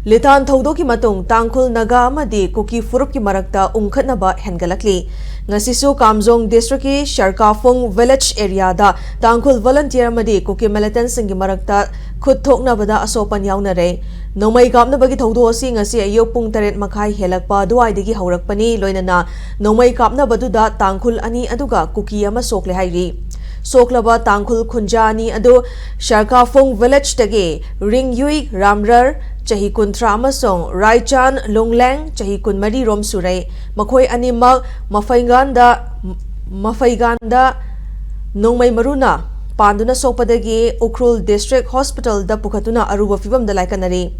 Litan thaudoki matung tangkhul naga amadi kuki furup ki marakta ungkhatnaba hengalakli ngasisu Kamjong district ki Sharkaphung village area da tangkhul volunteer amadi kuki militant singi marakta khut thoknabada asopan yaunare nomai kapnabagi thaudo asi ngasi ayok pung 8 makhai helakpa duaidagi haurakpani loinana nomai kapnabaduda tangkhul ani aduga kuki ama sokle hairi soklaba tangkhul khunjani adu Sharkaphung village tage ring yui ramrar chahi kuntra amasong Raichan Longleng chahi kunmari rom surai makhoi animak mafaiganda nongmai maruna panduna sopadagi Ukhrul district hospital da pukhatuna aruba fibam da laikanari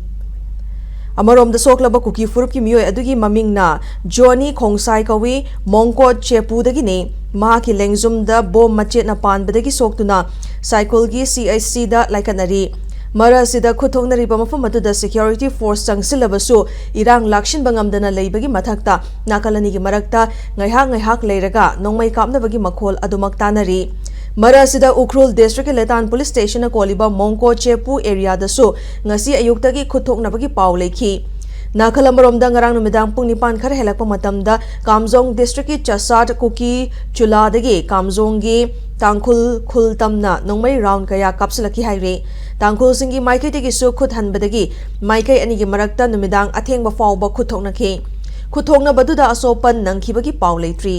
amarom da soklaba kuki furup ki miyoi adugi mamingna Johnny Khongsai kawi Mongkot Chepu dagi ne ma ki lengzum da bom machet na pan badagi soktuna cycle gi CIC da laikanari Mara sida khuthoknari mafam aduda security force changsilabasu irang lakshin bangamdana leibagi mathakta nakalani gi marakta ngaihak leiraga nongmai kapnabagi makhol adumak tanari Mara sida Ukhrul district Litan police station na koliba Mongko Chepu area dasu ngasi ayuktagi khuthoknabagi paw leikhi Nakalamaromda ngarang numidang pung nipan khar helakpa matamda Kamjong district ki Chasat Kuki Chula dagi Kamjong gi tangkhul khultamna nongmai round kaya kapsulaki haire tangkhul singi maikai tegi su khut hanbadagi maikai ani gi marakta numidang athengba fawba khuthoknakhi khuthokna baduda asopan nangkhibagi paw leitri